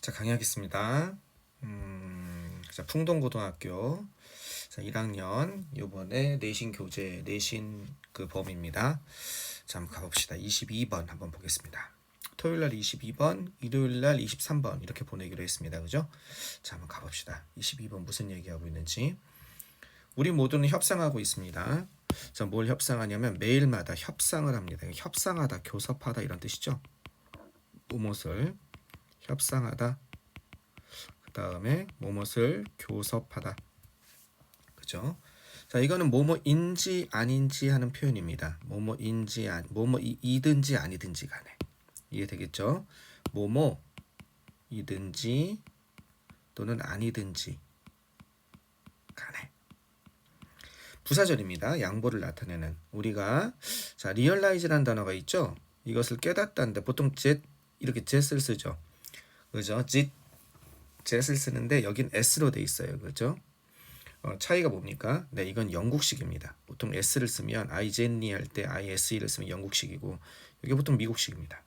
자, 강의하겠습니다. 자, 풍동고등학교 자, 1학년 요번에 내신 교재 내신 그 범위입니다. 자, 한번 가봅시다. 22번 한번 보겠습니다. 토요일날 22번, 일요일날 23번 이렇게 보내기로 했습니다. 그죠? 자, 한번 가봅시다. 22번 무슨 얘기하고 있는지. 우리 모두는 협상하고 있습니다. 자, 뭘 협상하냐면 매일마다 협상을 합니다. 협상하다, 교섭하다 이런 뜻이죠. 무엇을 협상하다, 그 다음에 무엇을 교섭하다. 그죠? 자, 이거는 뭐뭐인지 아닌지 하는 표현입니다. 뭐뭐인지 뭐뭐이든지 아니든지 간에 이해되겠죠? 뭐뭐이든지 또는 아니든지 간에 부사절입니다. 양보를 나타내는. 우리가 자, realize라는 단어가 있죠? 이것을 깨닫다는데 보통 이렇게 jet을 쓰죠. 그죠? jet을 쓰는데 여긴 s로 돼 있어요. 그죠? 차이가 뭡니까? 네, 이건 영국식입니다. 보통 s를 쓰면 ijenny 할 때 is를 쓰면 영국식이고 이게 보통 미국식입니다.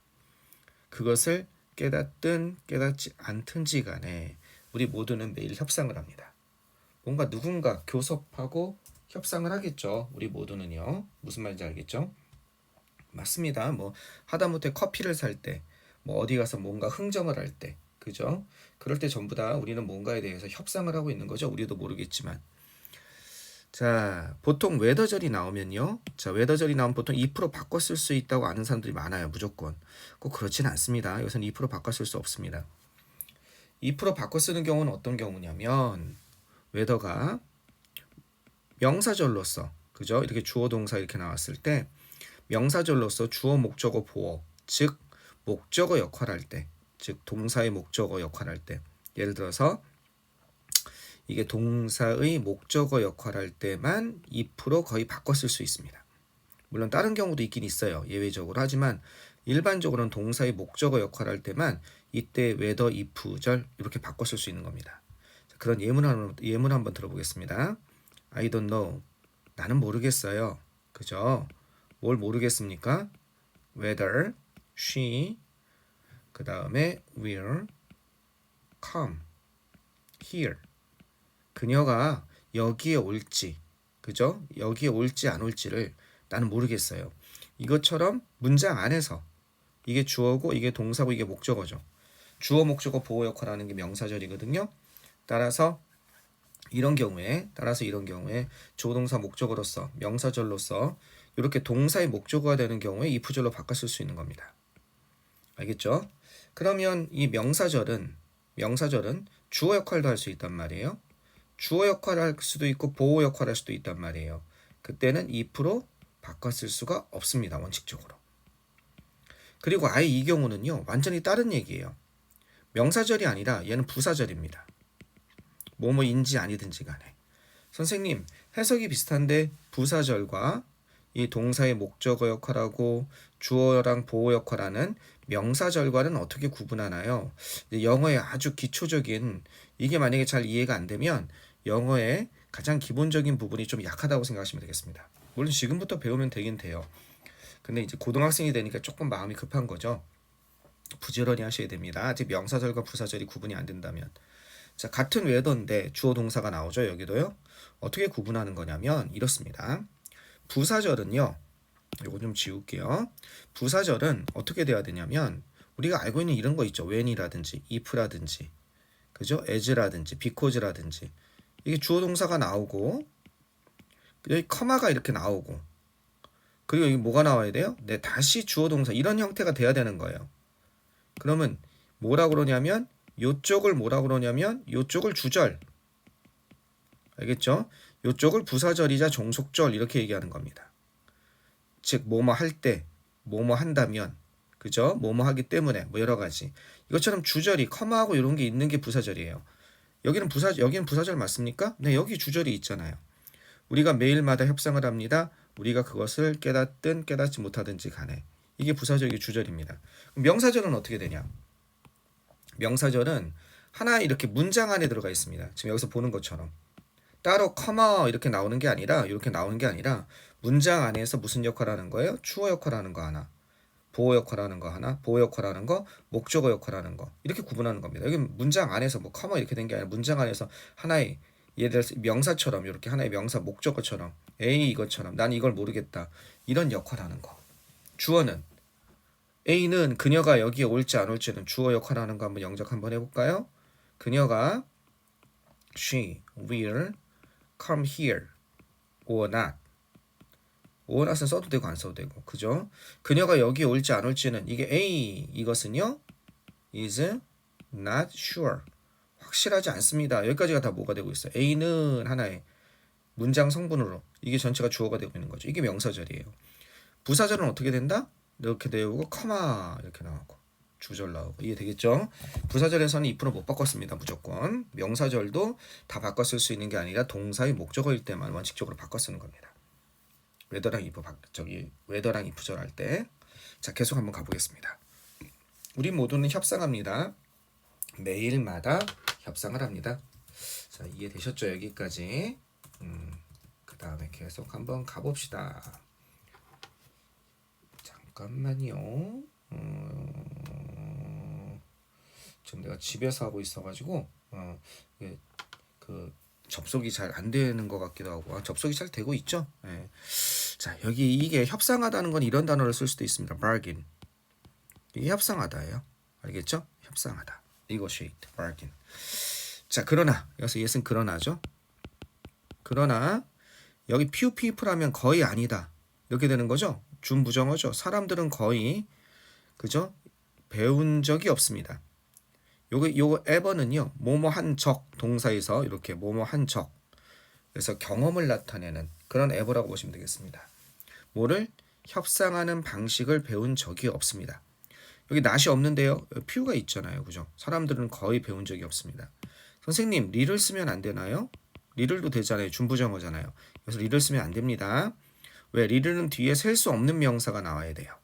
그것을 깨닫든 깨닫지 않든지 간에 우리 모두는 매일 협상을 합니다. 뭔가 누군가 교섭하고 협상을 하겠죠. 우리 모두는요. 무슨 말인지 알겠죠? 맞습니다. 뭐 하다못해 커피를 살 때, 뭐 어디 가서 뭔가 흥정을 할 때, 그죠? 그럴 때 전부 다 우리는 뭔가에 대해서 협상을 하고 있는 거죠. 우리도 모르겠지만. 자, 보통 웨더절이 나오면요. 자, 웨더절이 나오면 보통 2% 바꿔 쓸 수 있다고 아는 사람들이 많아요. 무조건. 꼭 그렇진 않습니다. 여기서는 2% 바꿔 쓸 수 없습니다. 2% 바꿔 쓰는 경우는 어떤 경우냐면 웨더가 명사절로서, 그죠? 이렇게 주어 동사 이렇게 나왔을 때 명사절로서 주어 목적어 보어, 즉 목적어 역할할 때, 즉 동사의 목적어 역할할 때, 예를 들어서 이게 동사의 목적어 역할할 때만 2% 거의 바꿔 쓸 수 있습니다. 물론 다른 경우도 있긴 있어요. 예외적으로. 하지만 일반적으로는 동사의 목적어 역할할 때만 이때 whether, if절 이렇게 바꿔 쓸 수 있는 겁니다. 자, 그런 예문 한번 들어보겠습니다. I don't know. 나는 모르겠어요. 그죠? 뭘 모르겠습니까? Whether she 그 다음에 will come here. 그녀가 여기에 올지, 그죠? 여기에 올지 안 올지를 나는 모르겠어요. 이것처럼 문장 안에서 이게 주어고 이게 동사고 이게 목적어죠. 주어 목적어 보호 역할하는 게 명사절이거든요. 따라서 이런 경우에 조동사 목적어로서 명사절로서 이렇게 동사의 목적어가 되는 경우에 if절로 바꿔 쓸 수 있는 겁니다. 알겠죠? 그러면 이 명사절은 주어 역할도 할 수 있단 말이에요. 주어 역할을 할 수도 있고 보호 역할을 할 수도 있단 말이에요. 그때는 if로 바꿔 쓸 수가 없습니다. 원칙적으로. 그리고 아예 이 경우는요. 완전히 다른 얘기예요. 명사절이 아니라 얘는 부사절입니다. 뭐뭐인지 아니든지 간에. 선생님, 해석이 비슷한데 부사절과 이 동사의 목적어 역할하고 주어랑 보호 역할하는 명사절과는 어떻게 구분하나요? 영어의 아주 기초적인 이게 만약에 잘 이해가 안 되면 영어의 가장 기본적인 부분이 좀 약하다고 생각하시면 되겠습니다. 물론 지금부터 배우면 되긴 돼요. 근데 이제 고등학생이 되니까 조금 마음이 급한 거죠. 부지런히 하셔야 됩니다. 아직 명사절과 부사절이 구분이 안 된다면. 자, 같은 웨더인데 주어 동사가 나오죠. 여기도요. 어떻게 구분하는 거냐면 이렇습니다. 부사절은요. 이거 좀 지울게요. 부사절은 어떻게 돼야 되냐면 우리가 알고 있는 이런 거 있죠. when이라든지 if라든지 그죠? as라든지 because라든지 이게 주어 동사가 나오고 여기 커마가 이렇게 나오고 그리고 여기 뭐가 나와야 돼요? 네, 다시 주어 동사 이런 형태가 돼야 되는 거예요. 그러면 뭐라 그러냐면 요쪽을 뭐라 그러냐면 요쪽을 주절 알겠죠? 요쪽을 부사절이자 종속절 이렇게 얘기하는 겁니다. 즉 뭐뭐 할 때, 뭐뭐 한다면, 그죠? 뭐뭐 하기 때문에 뭐 여러 가지. 이것처럼 주절이 커마하고 이런 게 있는 게 부사절이에요. 여기는 부사절 맞습니까? 네, 여기 주절이 있잖아요. 우리가 매일마다 협상을 합니다. 우리가 그것을 깨닫든 깨닫지 못하든지 간에 이게 부사절이 주절입니다. 명사절은 어떻게 되냐? 명사절은 하나 이렇게 문장 안에 들어가 있습니다. 지금 여기서 보는 것처럼 따로 커마 이렇게 나오는 게 아니라 문장 안에서 무슨 역할을 하는 거예요? 주어 역할을 하는 거 하나. 보호 역할하는 거 하나, 보호 역할하는 거, 목적어 역할하는 거 이렇게 구분하는 겁니다. 여기 문장 안에서 뭐 커머 이렇게 된 게 아니라 문장 안에서 하나의 예를 들어서 명사처럼 이렇게 하나의 명사 목적어처럼 A 이것처럼 난 이걸 모르겠다 이런 역할하는 거. 주어는 A는 그녀가 여기에 올지 안 올지는 주어 역할하는 거 한번 영작 한번 해볼까요? 그녀가 she will come here or not. or not은 써도 되고 안 써도 되고 그죠? 그녀가 여기에 올지 안 올지는 이게 A 이것은요 is not sure. 확실하지 않습니다. 여기까지가 다 뭐가 되고 있어요. A는 하나의 문장 성분으로 이게 전체가 주어가 되고 있는 거죠. 이게 명사절이에요. 부사절은 어떻게 된다? 이렇게 되고 커마 이렇게 나오고 주절 나오고 이해되겠죠? 부사절에서는 if는 못 바꿨습니다. 무조건 명사절도 다 바꿔 쓸 수 있는 게 아니라 동사의 목적어일 때만 원칙적으로 바꿔 쓰는 겁니다. 웨더랑 if 웨더랑 if절 할 때. 자, 계속 한번 가보겠습니다. 우리 모두는 협상합니다. 매일마다 협상을 합니다. 자, 이해되셨죠? 여기까지. 그 다음에 계속 한번 가봅시다. 잠깐만요. 지금 내가 집에서 하고 있어가지고 그 접속이 잘 안 되는 것 같기도 하고 접속이 잘 되고 있죠. 네. 자, 여기 이게 협상하다는 건 이런 단어를 쓸 수도 있습니다. bargain. 이게 협상하다예요. 알겠죠? 협상하다. negotiate, bargain. 자, 그러나 여기서 예는 그러나죠. 그러나 여기 few people 하면 거의 아니다. 이렇게 되는 거죠. 준부정어죠. 사람들은 거의 그죠? 배운 적이 없습니다. 요거 ever는요. 뭐뭐 한 적 동사에서 이렇게 뭐뭐 한 적. 그래서 경험을 나타내는 그런 ever라고 보시면 되겠습니다. 뭐를 협상하는 방식을 배운 적이 없습니다. 여기 not이 없는데요. few가 있잖아요. 그죠? 사람들은 거의 배운 적이 없습니다. 선생님, 리를 쓰면 안 되나요? 리를도 되잖아요. 준부정어잖아요. 그래서 리를 쓰면 안 됩니다. 왜? 리를은 뒤에 셀 수 없는 명사가 나와야 돼요.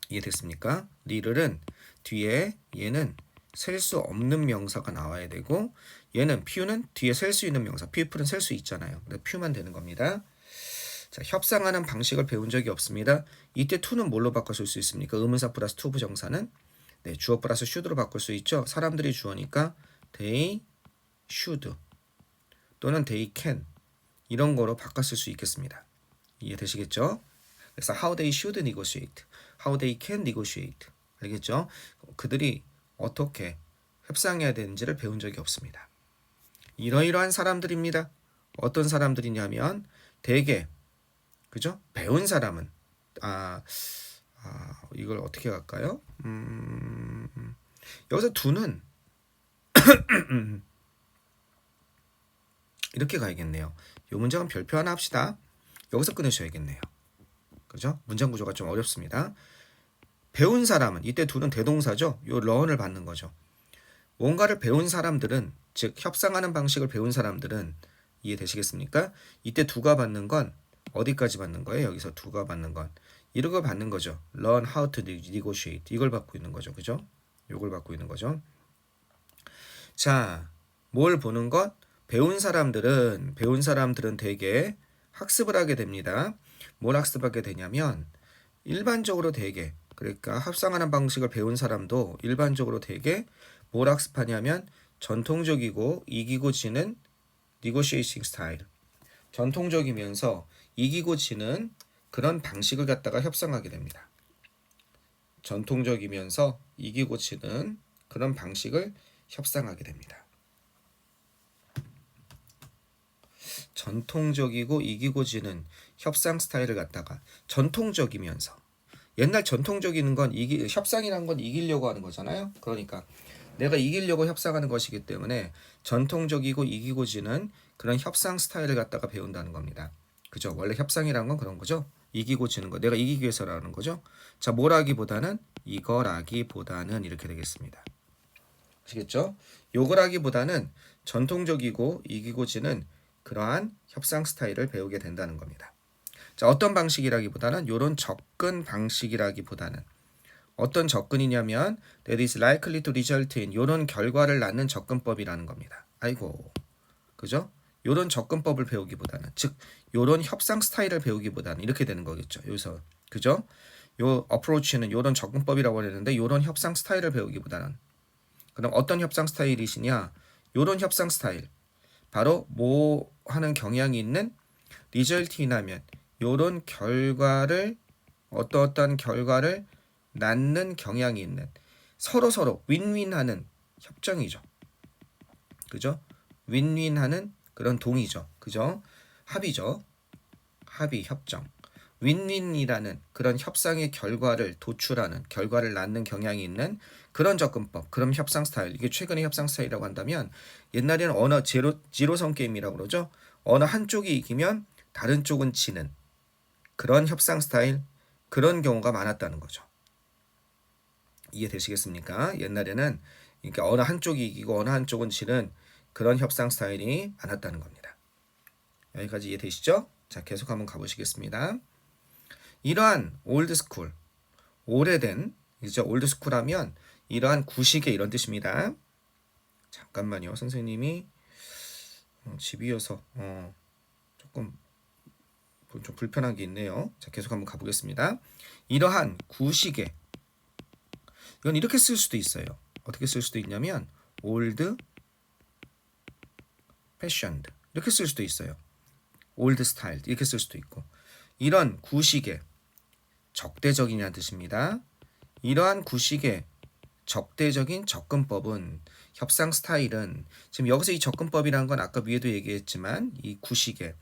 이해됐습니까? 리를은 뒤에 얘는 셀 수 없는 명사가 나와야 되고 얘는 few는 뒤에 셀 수 있는 명사 people은 셀 수 있잖아요. 그래서 few만 되는 겁니다. 자, 협상하는 방식을 배운 적이 없습니다. 이때 to는 뭘로 바꿔 쓸 수 있습니까? 의문사 플러스 to 부정사는 네, 주어 플러스 should로 바꿀 수 있죠. 사람들이 주어니까 they should 또는 they can 이런 거로 바꿔 쓸 수 있겠습니다. 이해되시겠죠? 그래서 how they should negotiate, how they can negotiate. 알겠죠? 그들이 어떻게 협상해야 되는지를 배운 적이 없습니다. 이러이러한 사람들입니다. 어떤 사람들이냐면 대개 그죠? 배운 사람은 이걸 어떻게 갈까요? 여기서 두는 이렇게 가야겠네요. 이 문장은 별표 하나 합시다. 여기서 끊으셔야겠네요. 그죠? 문장 구조가 좀 어렵습니다. 배운 사람은 이때 두는 대동사죠. 요 learn을 받는 거죠. 뭔가를 배운 사람들은 즉 협상하는 방식을 배운 사람들은 이해되시겠습니까? 이때 두가 받는 건 어디까지 받는 거예요? 여기서 두가 받는 건 이런 걸 받는 거죠. learn how to negotiate 이걸 받고 있는 거죠. 그죠? 요걸 받고 있는 거죠. 자, 뭘 보는 것? 배운 사람들은 대개 학습을 하게 됩니다. 뭘 학습하게 되냐면 일반적으로 대개 그러니까 협상하는 방식을 배운 사람도 일반적으로 대개 뭘 학습하냐면 전통적이고 이기고 지는 negotiating style. 전통적이면서 이기고 지는 그런 방식을 갖다가 협상하게 됩니다. 전통적이면서 이기고 지는 그런 방식을 협상하게 됩니다. 전통적이고 이기고 지는 협상 스타일을 갖다가 전통적이면서 옛날 전통적인 건 협상이란 건 이기려고 하는 거잖아요. 그러니까 내가 이기려고 협상하는 것이기 때문에 전통적이고 이기고 지는 그런 협상 스타일을 갖다가 배운다는 겁니다. 그죠? 원래 협상이란 건 그런 거죠. 이기고 지는 거. 내가 이기기 위해서라는 거죠. 자, 뭐라기보다는 이거라기보다는 이렇게 되겠습니다. 아시겠죠? 요거라기보다는 전통적이고 이기고 지는 그러한 협상 스타일을 배우게 된다는 겁니다. 자, 어떤 방식이라기보다는 이런 접근 방식이라기보다는 어떤 접근이냐면 that is likely to result in 이런 결과를 낳는 접근법이라는 겁니다. 아이고, 그죠? 이런 접근법을 배우기보다는 즉 이런 협상 스타일을 배우기보다는 이렇게 되는 거겠죠. 여기서 그죠? 요 approach는 요런 접근법이라고 하는데 요런 협상 스타일을 배우기보다는 그럼 어떤 협상 스타일이시냐? 요런 협상 스타일. 바로 뭐 하는 경향이 있는 리절트인하면 요런 결과를 어떠어떠한 결과를 낳는 경향이 있는 서로 윈윈하는 협정이죠. 그죠? 윈윈하는 그런 동의죠. 그죠? 합의죠. 합의, 협정. 윈윈이라는 그런 협상의 결과를 도출하는, 결과를 낳는 경향이 있는 그런 접근법, 그런 협상 스타일. 이게 최근의 협상 스타일이라고 한다면 옛날에는 언어 지로섬 게임이라고 그러죠. 어느 한쪽이 이기면 다른 쪽은 지는 그런 협상 스타일, 그런 경우가 많았다는 거죠. 이해되시겠습니까? 옛날에는 그러니까 어느 한쪽이 이기고 어느 한쪽은 지는 그런 협상 스타일이 많았다는 겁니다. 여기까지 이해되시죠? 자, 계속 한번 가보시겠습니다. 이러한 올드스쿨, 오래된, 이제 올드스쿨 하면 이러한 구식의 이런 뜻입니다. 잠깐만요. 선생님이 집이어서 조금 좀 불편한 게 있네요. 자, 계속 한번 가보겠습니다. 이러한 구식의, 이건 이렇게 쓸 수도 있어요. 어떻게 쓸 수도 있냐면 old fashioned 이렇게 쓸 수도 있어요. old style 이렇게 쓸 수도 있고 이런 구식의 적대적이냐는 뜻입니다. 이러한 구식의 적대적인 접근법은 협상 스타일은 지금 여기서 이 접근법이라는 건 아까 위에도 얘기했지만 이 구식의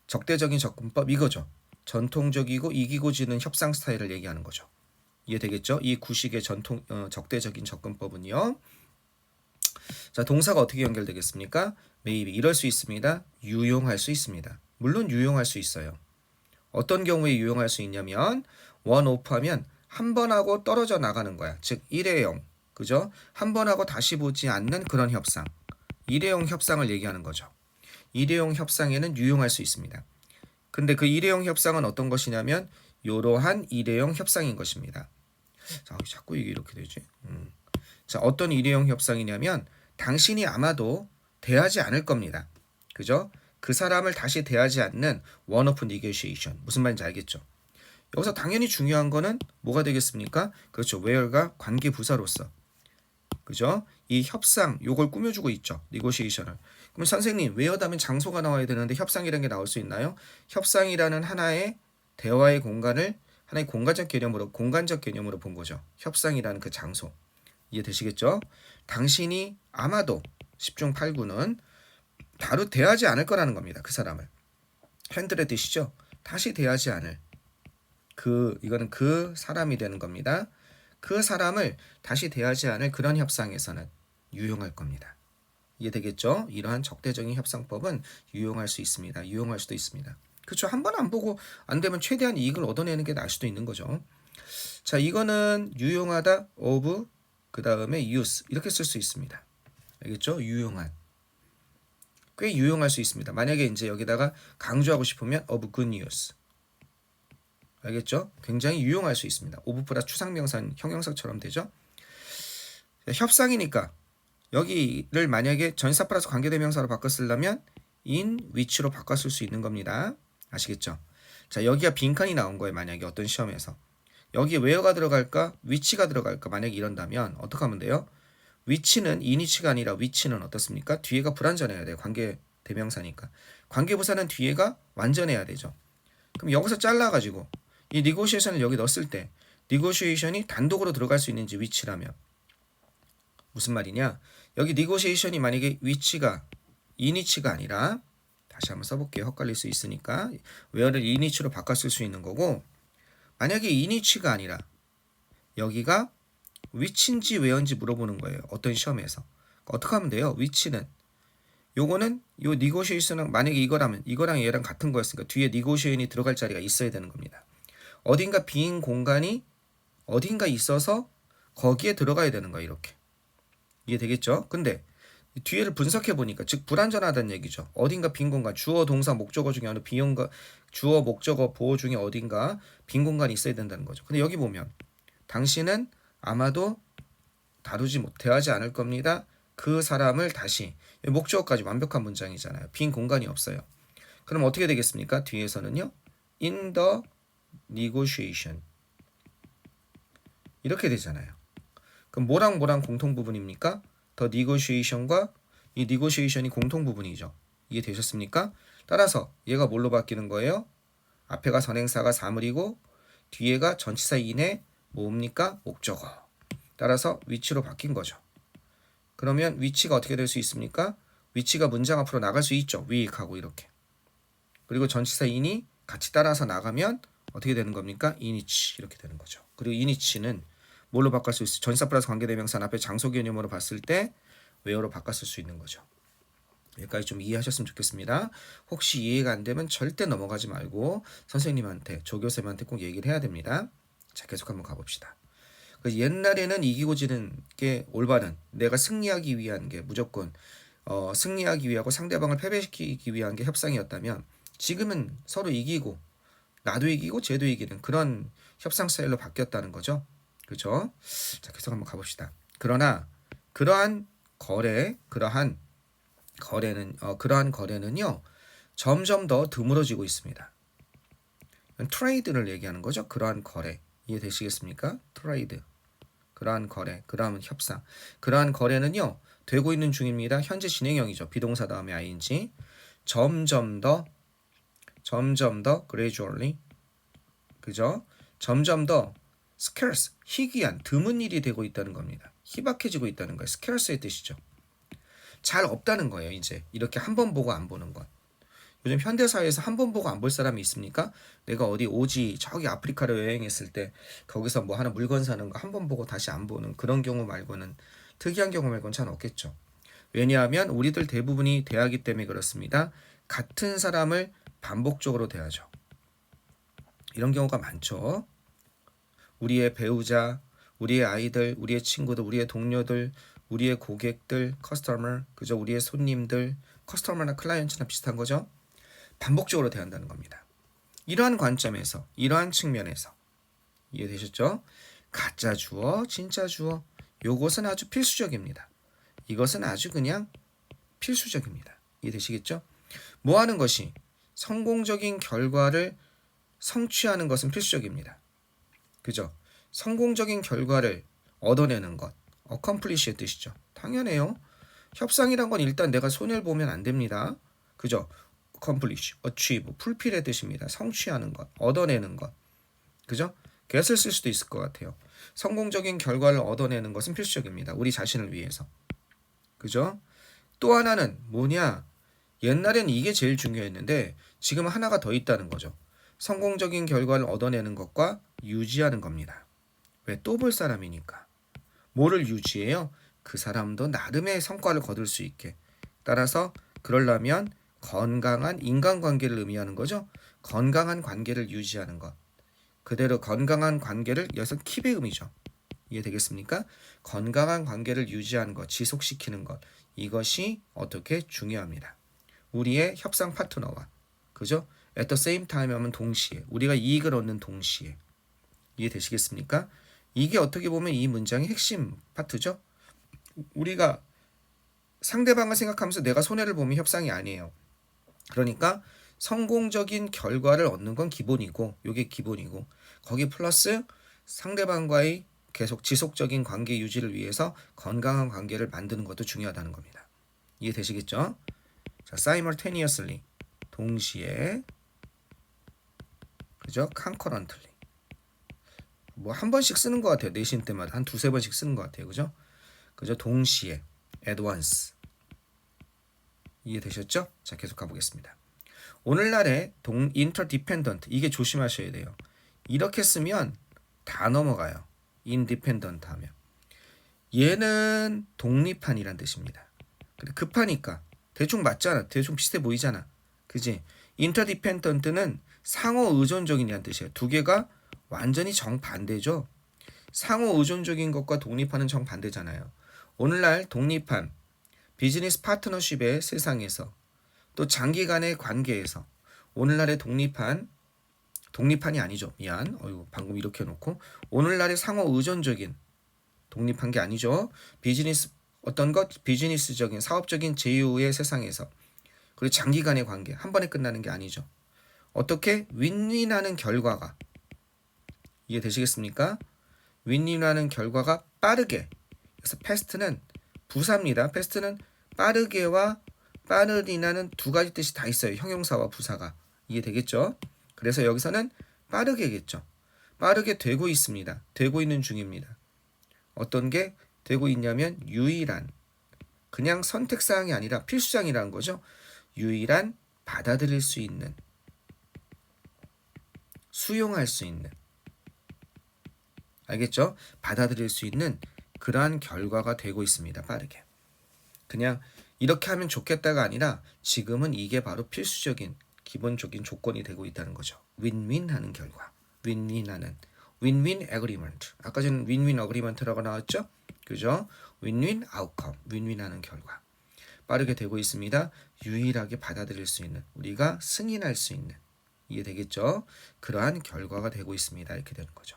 적대적인 접근법 이거죠. 전통적이고 이기고 지는 협상 스타일을 얘기하는 거죠. 이해되겠죠? 이 구식의 적대적인 접근법은요. 자, 동사가 어떻게 연결되겠습니까? maybe 이럴 수 있습니다. 유용할 수 있습니다. 물론 유용할 수 있어요. 어떤 경우에 유용할 수 있냐면 one-off 하면 한 번 하고 떨어져 나가는 거야. 즉 일회용. 그죠? 한 번 하고 다시 보지 않는 그런 협상. 일회용 협상을 얘기하는 거죠. 일회용 협상에는 유용할 수 있습니다. 근데 그 일회용 협상은 어떤 것이냐면 이러한 일회용 협상인 것입니다. 자, 자꾸 이게 이렇게 되지? 자, 어떤 일회용 협상이냐면 당신이 아마도 대하지 않을 겁니다. 그죠? 그 사람을 다시 대하지 않는 one-off negotiation. 무슨 말인지 알겠죠? 여기서 당연히 중요한 거는 뭐가 되겠습니까? 그렇죠. where가 관계 부사로서. 그죠? 이 협상 요걸 꾸며주고 있죠. negotiation을. 그럼 선생님 where다면 장소가 나와야 되는데 협상이라는 게 나올 수 있나요? 협상이라는 하나의 대화의 공간을 하나의 공간적 개념으로 본 거죠. 협상이라는 그 장소. 이해되시겠죠? 당신이 아마도 10중 8구는 바로 대하지 않을 거라는 겁니다. 그 사람을. 핸들의 뜻이죠. 다시 대하지 않을. 이거는 그 사람이 되는 겁니다. 그 사람을 다시 대하지 않을 그런 협상에서는 유용할 겁니다. 이해되겠죠? 이러한 적대적인 협상법은 유용할 수 있습니다. 유용할 수도 있습니다. 그렇죠. 한 번 안 보고 안 되면 최대한 이익을 얻어내는 게 나을 수도 있는 거죠. 자, 이거는 유용하다, of, 그 다음에 use 이렇게 쓸 수 있습니다. 알겠죠? 유용한. 꽤 유용할 수 있습니다. 만약에 이제 여기다가 강조하고 싶으면 of good news. 알겠죠? 굉장히 유용할 수 있습니다. of 플러스 추상명사 형용사처럼 되죠? 자, 협상이니까 여기를 만약에 전치사 플러스 관계대명사로 바꿔 쓰려면 in which로 바꿔 쓸 수 있는 겁니다. 아시겠죠? 자, 여기가 빈칸이 나온 거예요. 만약에 어떤 시험에서. 여기에 where가 들어갈까? which가 들어갈까? 만약에 이런다면 어떻게 하면 돼요? which는 in이치가 아니라 which는 어떻습니까? 뒤에가 불완전해야 돼요. 관계 대명사니까. 관계부사는 뒤에가 완전해야 되죠. 그럼 여기서 잘라가지고 이 negotiation을 여기 넣었을 때 negotiation이 단독으로 들어갈 수 있는지 which라면 무슨 말이냐? 여기 negotiation이 만약에 which가 in이치가 아니라 다시 한번 써볼게요. 헷갈릴 수 있으니까 where를 in이치로 바꿔 쓸 수 있는 거고 만약에 in이치가 아니라 여기가 which인지 where인지 물어보는 거예요. 어떤 시험에서. 어떻게 하면 돼요? which는 요거는 요 negotiation은 만약에 이거랑 얘랑 같은 거였으니까 뒤에 negotiation이 들어갈 자리가 있어야 되는 겁니다. 어딘가 빈 공간이 어딘가 있어서 거기에 들어가야 되는 거예요. 이렇게. 이해되겠죠? 근데 뒤에를 분석해 보니까 즉 불완전하다는 얘기죠. 어딘가 빈 공간, 주어, 동사, 목적어 중에 어느 주어, 목적어, 보어 중에 어딘가 빈 공간이 있어야 된다는 거죠. 근데 여기 보면 당신은 아마도 대하지 않을 겁니다. 그 사람을 다시 목적어까지 완벽한 문장이잖아요. 빈 공간이 없어요. 그럼 어떻게 되겠습니까? 뒤에서는요. in the negotiation 이렇게 되잖아요. 그럼 뭐랑 뭐랑 공통 부분입니까? 더 negotiation과 이 negotiation이 공통 부분이죠. 이해되셨습니까? 따라서 얘가 뭘로 바뀌는 거예요? 앞에가 선행사가 사물이고 뒤에가 전치사 인의 뭡니까? 목적어. 따라서 위치로 바뀐 거죠. 그러면 위치가 어떻게 될 수 있습니까? 위치가 문장 앞으로 나갈 수 있죠. 위익하고 이렇게. 그리고 전치사 인이 같이 따라서 나가면 어떻게 되는 겁니까? 이니치 이렇게 되는 거죠. 그리고 이니치는 뭘로 바꿀 수 있어요? 전치사 플러스 관계대명사 앞에 장소 개념으로 봤을 때 where로 바꿨을 수 있는 거죠. 여기까지 좀 이해하셨으면 좋겠습니다. 혹시 이해가 안 되면 절대 넘어가지 말고 선생님한테, 조교쌤한테 꼭 얘기를 해야 됩니다. 자, 계속 한번 가봅시다. 옛날에는 이기고 지는 게 올바른, 내가 승리하기 위한 게 무조건 승리하기 위하고 상대방을 패배시키기 위한 게 협상이었다면 지금은 서로 이기고 나도 이기고 쟤도 이기는 그런 협상 스타일로 바뀌었다는 거죠. 그죠? 자, 계속 한번 가봅시다. 그러나 그러한 거래는요 점점 더 드물어지고 있습니다. 트레이드를 얘기하는 거죠. 그러한 거래 이해되시겠습니까? 트레이드, 그러한 거래, 그러한 협상, 그러한 거래는요 되고 있는 중입니다. 현재 진행형이죠. 비동사 다음에 ing. 점점 더 gradually, 그죠? 점점 더 scarce, 희귀한, 드문 일이 되고 있다는 겁니다. 희박해지고 있다는 거예요. scarce의 뜻이죠. 잘 없다는 거예요. 이제 이렇게 한 번 보고 안 보는 것. 요즘 현대사회에서 한 번 보고 안 볼 사람이 있습니까? 내가 어디 오지 저기 아프리카로 여행했을 때 거기서 뭐 하나 물건 사는 거 한 번 보고 다시 안 보는 그런 경우 말고는, 특이한 경우 말고는 잘 없겠죠. 왜냐하면 우리들 대부분이 대하기 때문에 그렇습니다. 같은 사람을 반복적으로 대하죠. 이런 경우가 많죠. 우리의 배우자, 우리의 아이들, 우리의 친구들, 우리의 동료들, 우리의 고객들, 커스터머, 그죠? 우리의 손님들, 커스터머나 클라이언트나 비슷한 거죠. 반복적으로 대한다는 겁니다. 이러한 관점에서, 이러한 측면에서 이해되셨죠? 가짜 주어, 진짜 주어, 요것은 아주 필수적입니다. 이것은 아주 그냥 필수적입니다. 이해되시겠죠? 뭐 하는 것이 성공적인 결과를 성취하는 것은 필수적입니다. 그죠? 성공적인 결과를 얻어내는 것, accomplish의 뜻이죠. 당연해요. 협상이란 건 일단 내가 손해를 보면 안 됩니다. 그죠? accomplish, achieve, fulfill의 뜻입니다. 성취하는 것, 얻어내는 것. 그죠? get을 쓸 수도 있을 것 같아요. 성공적인 결과를 얻어내는 것은 필수적입니다. 우리 자신을 위해서. 그죠? 또 하나는 뭐냐? 옛날엔 이게 제일 중요했는데 지금은 하나가 더 있다는 거죠. 성공적인 결과를 얻어내는 것과 유지하는 겁니다. 왜? 또 볼 사람이니까. 뭐를 유지해요? 그 사람도 나름의 성과를 거둘 수 있게. 따라서 그러려면 건강한 인간관계를 의미하는 거죠. 건강한 관계를 유지하는 것. 그대로 건강한 관계를 여기서 킵의 의미죠. 이해되겠습니까? 건강한 관계를 유지하는 것, 지속시키는 것. 이것이 어떻게 중요합니다. 우리의 협상 파트너와, 그죠? At the same time 하면 동시에, 우리가 이익을 얻는 동시에. 이해되시겠습니까? 이게 어떻게 보면 이 문장의 핵심 파트죠. 우리가 상대방을 생각하면서 내가 손해를 보면 협상이 아니에요. 그러니까 성공적인 결과를 얻는 건 기본이고, 이게 기본이고, 거기 플러스 상대방과의 계속 지속적인 관계 유지를 위해서 건강한 관계를 만드는 것도 중요하다는 겁니다. 이해되시겠죠? 자, simultaneously, 동시에, 그죠? concurrently. 뭐 한 번씩 쓰는 것 같아요. 내신 때마다 한 두세 번씩 쓰는 것 같아요. 그죠? 그죠? 동시에, at once. 이해되셨죠? 자, 계속 가보겠습니다. 오늘날의 interdependent, 이게 조심하셔야 돼요. 이렇게 쓰면 다 넘어가요. independent 하면. 얘는 독립한이란 뜻입니다. 급하니까 대충 맞잖아. 대충 비슷해 보이잖아. 그지? interdependent는 상호 의존적인이란 뜻이에요. 두 개가 완전히 정반대죠. 상호 의존적인 것과 독립한은 정반대잖아요. 오늘날 독립한 비즈니스 파트너십의 세상에서, 또 장기간의 관계에서 오늘날의 독립한이 아니죠. 미안. 방금 이렇게 해놓고 오늘날의 상호 의존적인 독립한 게 아니죠. 비즈니스적인 사업적인 제휴의 세상에서, 그리고 장기간의 관계, 한 번에 끝나는 게 아니죠. 어떻게 윈윈하는 결과가, 이해되시겠습니까? 윈윈하는 결과가 빠르게. 그래서 패스트는 부사입니다. 패스트는 빠르게와 빠르리나는 두 가지 뜻이 다 있어요. 형용사와 부사가. 이해되겠죠? 그래서 여기서는 빠르게겠죠. 빠르게 되고 있습니다. 되고 있는 중입니다. 어떤 게 되고 있냐면 유일한, 그냥 선택사항이 아니라 필수사항이라는 거죠. 유일한 받아들일 수 있는, 수용할 수 있는, 알겠죠? 받아들일 수 있는 그러한 결과가 되고 있습니다. 빠르게. 그냥 이렇게 하면 좋겠다가 아니라 지금은 이게 바로 필수적인 기본적인 조건이 되고 있다는 거죠. 윈윈하는 결과. 윈윈하는 윈윈 에그리먼트. 아까 전 윈윈 어그리먼트라고 나왔죠? 그죠? 윈윈 아웃컴. 윈윈하는 결과. 빠르게 되고 있습니다. 유일하게 받아들일 수 있는, 우리가 승인할 수 있는, 이해되겠죠? 그러한 결과가 되고 있습니다. 이렇게 되는 거죠.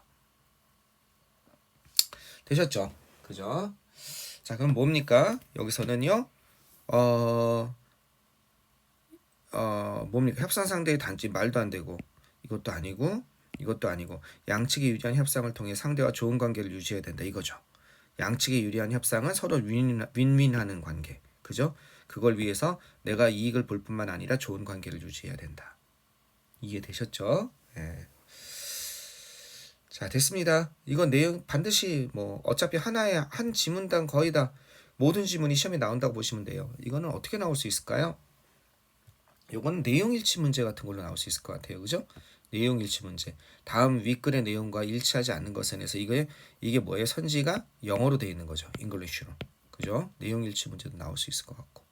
되셨죠? 그죠? 자, 그럼 뭡니까? 여기서는요. 뭡니까? 협상 상대의 단지 말도 안 되고, 이것도 아니고 이것도 아니고, 양측이 유리한 협상을 통해 상대와 좋은 관계를 유지해야 된다 이거죠. 양측이 유리한 협상은 서로 윈윈하는 관계. 그죠? 그걸 위해서 내가 이익을 볼 뿐만 아니라 좋은 관계를 유지해야 된다. 이해되셨죠? 예. 자, 됐습니다. 이건 내용 반드시 뭐 어차피 하나의 한 지문당 거의 다 모든 지문이 시험에 나온다고 보시면 돼요. 이거는 어떻게 나올 수 있을까요? 이건 내용 일치 문제 같은 걸로 나올 수 있을 것 같아요. 그죠? 내용 일치 문제. 다음 윗글의 내용과 일치하지 않는 것에 대해서 이게 뭐예요? 선지가 영어로 되어 있는 거죠. 잉글리쉬로. 그죠? 내용 일치 문제도 나올 수 있을 것 같고.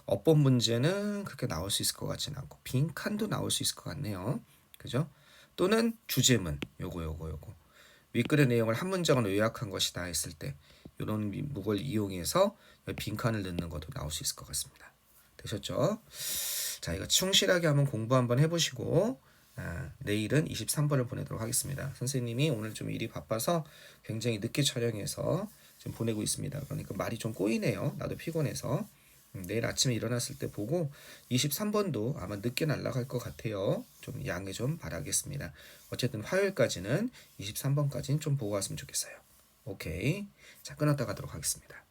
어법 문제는 그렇게 나올 수 있을 것 같지는 않고, 빈칸도 나올 수 있을 것 같네요. 그죠? 또는 주제문. 요거. 윗글의 내용을 한 문장으로 요약한 것이다 했을 때 이런 문구를 이용해서 빈칸을 넣는 것도 나올 수 있을 것 같습니다. 되셨죠? 자, 이거 충실하게 한번 공부 한번 해보시고 내일은 23번을 보내도록 하겠습니다. 선생님이 오늘 좀 일이 바빠서 굉장히 늦게 촬영해서 지금 보내고 있습니다. 그러니까 말이 좀 꼬이네요. 나도 피곤해서. 내일 아침에 일어났을 때 보고 23번도 아마 늦게 날아갈 것 같아요. 좀 양해 좀 바라겠습니다. 어쨌든 화요일까지는 23번까지는 좀 보고 왔으면 좋겠어요. 오케이. 자, 끊었다 가도록 하겠습니다.